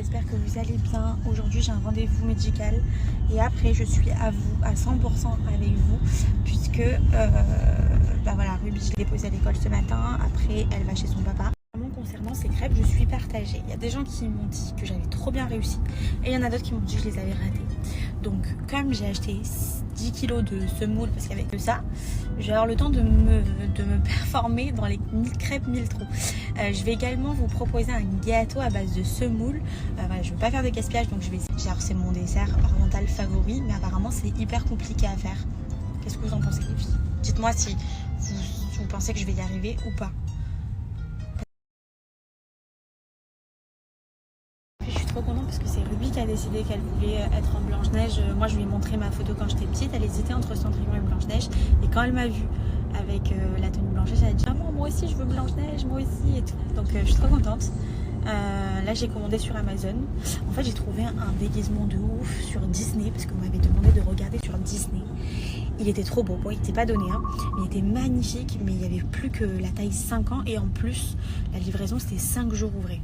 j'espère que vous allez bien. Aujourd'hui j'ai un rendez-vous médical et après je suis à vous, à 100% avec vous, puisque voilà, Ruby je l'ai déposée à l'école ce matin, après elle va chez son papa. Concernant ces crêpes, je suis partagée. Il y a des gens qui m'ont dit que j'avais trop bien réussi et il y en a d'autres qui m'ont dit que je les avais ratées. Donc comme j'ai acheté 10 kilos de semoule parce qu'avec ça, je vais avoir le temps de me performer dans les 1000 crêpes 1000 trous. Je vais également vous proposer un gâteau à base de semoule. Voilà, je ne veux pas faire de gaspillage, donc je vais essayer. Genre, c'est mon dessert oriental favori, mais apparemment c'est hyper compliqué à faire. Qu'est-ce que vous en pensez les filles? Dites-moi si vous pensez que je vais y arriver ou pas. Trop contente parce que c'est Ruby qui a décidé qu'elle voulait être en Blanche-Neige. Moi je lui ai montré ma photo quand j'étais petite, elle hésitait entre Cendrillon et Blanche-Neige et quand elle m'a vue avec la tenue Blanche-Neige, elle a dit ah, moi aussi je veux Blanche-Neige, moi aussi et tout. Donc je suis trop contente. Là j'ai commandé sur Amazon. En fait j'ai trouvé un déguisement de ouf sur Disney parce qu'on m'avait demandé de regarder sur Disney. Il était trop beau, bon il n'était pas donné hein, mais il était magnifique, mais il n'y avait plus que la taille 5 ans et en plus la livraison c'était 5 jours ouvrés.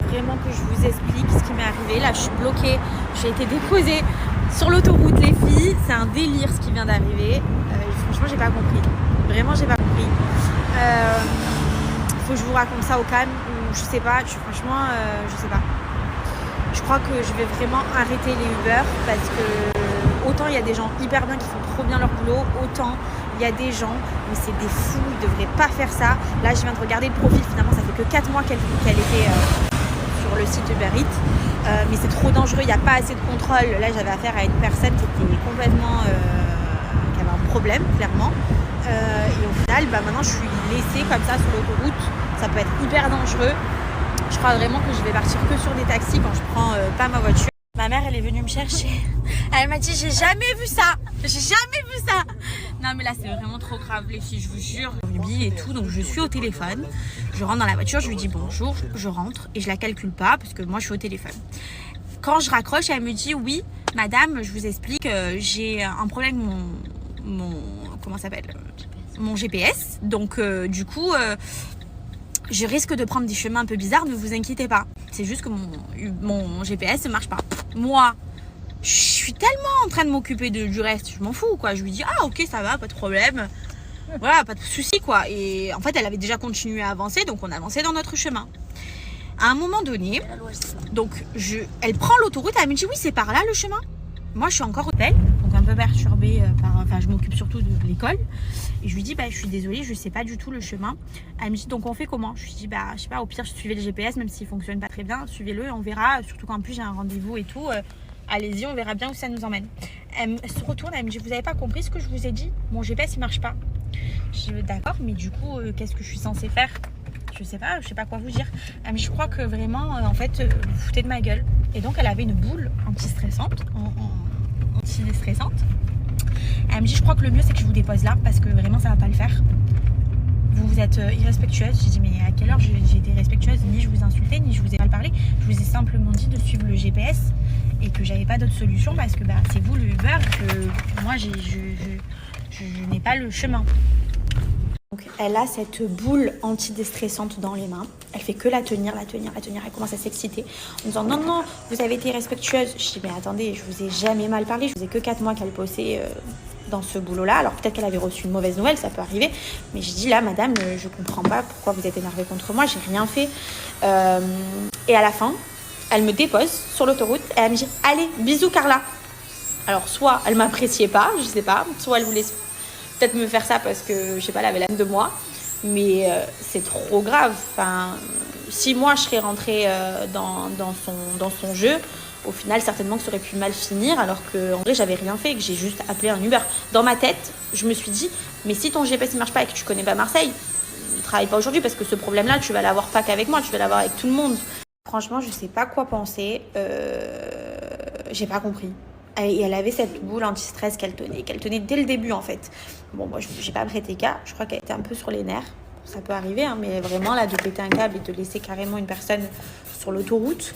Vraiment que je vous explique ce qui m'est arrivé. Là je suis bloquée, j'ai été déposée sur l'autoroute les filles, c'est un délire ce qui vient d'arriver. Franchement j'ai pas compris, vraiment j'ai pas compris. Faut que je vous raconte ça au calme ou je sais pas, franchement je sais pas. Je crois que je vais vraiment arrêter les Uber parce que autant il y a des gens hyper bien qui font trop bien leur boulot, autant il y a des gens, mais c'est des fous, ils devraient pas faire ça. Là je viens de regarder le profil, finalement ça fait que 4 mois qu'elle était sur le site Uber Eats, mais c'est trop dangereux, il n'y a pas assez de contrôle. Là j'avais affaire à une personne qui était complètement qui avait un problème clairement, et au final maintenant je suis laissée comme ça sur l'autoroute, ça peut être hyper dangereux. Je crois vraiment que je vais partir que sur des taxis quand je prends pas ma voiture. Ma mère elle est venue me chercher, elle m'a dit j'ai jamais vu ça, non mais là c'est vraiment trop grave les filles, je vous jure. Ruby et tout, donc je suis au téléphone, je rentre dans la voiture, je lui dis bonjour, je rentre et je la calcule pas parce que moi je suis au téléphone. Quand je raccroche elle me dit oui madame je vous explique, j'ai un problème mon comment ça s'appelle, mon GPS, donc du coup je risque de prendre des chemins un peu bizarres, ne vous inquiétez pas. C'est juste que mon GPS ne marche pas. Moi, je suis tellement en train de m'occuper du reste, je m'en fous quoi. Je lui dis ah ok ça va, pas de problème. Voilà, pas de souci quoi. Et en fait elle avait déjà continué à avancer, donc on avançait dans notre chemin. À un moment donné, donc elle prend l'autoroute, elle me dit oui c'est par là le chemin. Moi je suis encore au tel, donc un peu perturbée enfin je m'occupe surtout de l'école. Et je lui dis je suis désolée, je sais pas du tout le chemin. Elle me dit donc on fait comment? Je lui dis je sais pas, au pire suivez le GPS même s'il fonctionne pas très bien, suivez-le, on verra, surtout qu'en plus j'ai un rendez-vous et tout. Allez-y, on verra bien où ça nous emmène. Elle se retourne, elle me dit vous avez pas compris ce que je vous ai dit? Mon GPS il marche pas. Je dis d'accord, mais du coup qu'est-ce que je suis censée faire? Je sais pas quoi vous dire. Elle me dit je crois que vraiment en fait vous vous foutez de ma gueule. Et donc elle avait une boule anti-stressante, anti-stressante. Elle me dit je crois que le mieux c'est que je vous dépose là parce que vraiment ça va pas le faire. Vous êtes irrespectueuse. J'ai dit mais à quelle heure j'ai été respectueuse? Ni je vous ai insulté, ni je vous ai mal parlé. Je vous ai simplement dit de suivre le GPS et que j'avais pas d'autre solution parce que c'est vous le Uber, que moi je n'ai pas le chemin. Donc elle a cette boule antidéstressante dans les mains. Elle fait que la tenir. Elle commence à s'exciter en disant non, vous avez été respectueuse. Je dis mais attendez, je vous ai jamais mal parlé. Je vous ai que 4 mois qu'elle bossait dans ce boulot-là. Alors peut-être qu'elle avait reçu une mauvaise nouvelle, ça peut arriver. Mais je dis là, madame, je comprends pas pourquoi vous êtes énervée contre moi. J'ai rien fait. Et à la fin, elle me dépose sur l'autoroute et elle me dit allez, bisous Carla. Alors soit elle m'appréciait pas, je sais pas, soit elle voulait peut-être me faire ça parce que je sais pas, elle avait l'âme de moi, mais c'est trop grave. Enfin, si moi je serais rentrée dans son jeu, au final certainement que ça aurait pu mal finir, alors que en vrai j'avais rien fait et que j'ai juste appelé un Uber. Dans ma tête je me suis dit mais si ton GPS ne marche pas et que tu connais pas Marseille, ne travaille pas aujourd'hui parce que ce problème là tu vas l'avoir pas qu'avec moi, tu vas l'avoir avec tout le monde. Franchement je sais pas quoi penser, j'ai pas compris. Et elle avait cette boule anti-stress qu'elle tenait dès le début en fait. Bon, moi j'ai pas prêté cas, je crois qu'elle était un peu sur les nerfs. Ça peut arriver, hein, mais vraiment là de péter un câble et de laisser carrément une personne sur l'autoroute.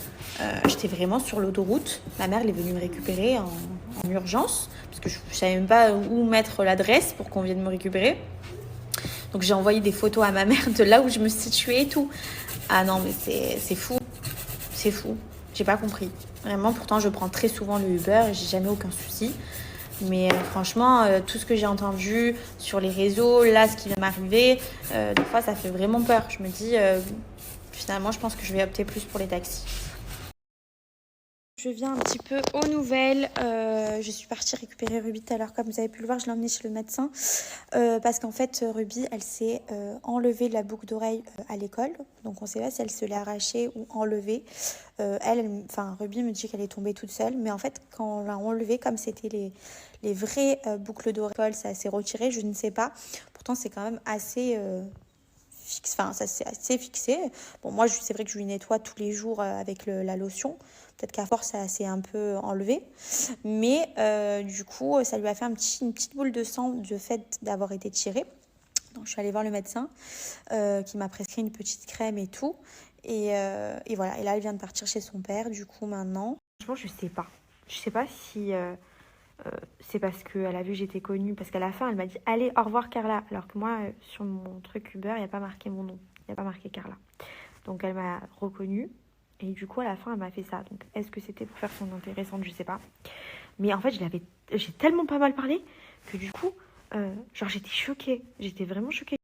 J'étais vraiment sur l'autoroute. Ma mère elle est venue me récupérer en urgence parce que je savais même pas où mettre l'adresse pour qu'on vienne me récupérer. Donc j'ai envoyé des photos à ma mère de là où je me situais et tout. Ah non mais c'est fou. C'est fou. J'ai pas compris. Vraiment, pourtant, je prends très souvent le Uber et j'ai jamais aucun souci. Mais franchement, tout ce que j'ai entendu sur les réseaux, là, ce qui va m'arriver, des fois, ça fait vraiment peur. Je me dis, finalement, je pense que je vais opter plus pour les taxis. Je viens un petit peu aux nouvelles. Je suis partie récupérer Ruby tout à l'heure. Comme vous avez pu le voir, je l'ai emmenée chez le médecin. Parce qu'en fait, Ruby, elle s'est enlevée de la boucle d'oreille à l'école. Donc, on ne sait pas si elle se l'est arrachée ou enlevée. Ruby me dit qu'elle est tombée toute seule. Mais en fait, quand on l'a enlevée, comme c'était les vraies boucles d'oreille, ça s'est retiré. Je ne sais pas. Pourtant, c'est quand même assez... ça s'est assez fixé. Bon, moi, c'est vrai que je lui nettoie tous les jours avec la lotion. Peut-être qu'à force, ça s'est un peu enlevé. Mais du coup, ça lui a fait une petite boule de sang du fait d'avoir été tirée. Donc, je suis allée voir le médecin qui m'a prescrit une petite crème et tout. Et voilà. Et là, elle vient de partir chez son père, du coup, maintenant. Franchement, je sais pas. Je sais pas si... c'est parce qu'elle a vu que j'étais connue. Parce qu'à la fin, elle m'a dit « Allez, au revoir Carla ». Alors que moi, sur mon truc Uber, il n'y a pas marqué mon nom. Il n'y a pas marqué Carla. Donc, elle m'a reconnue. Et du coup, à la fin, elle m'a fait ça. Donc, est-ce que c'était pour faire son intéressante? Je sais pas. Mais en fait, j'ai tellement pas mal parlé que du coup, j'étais choquée. J'étais vraiment choquée.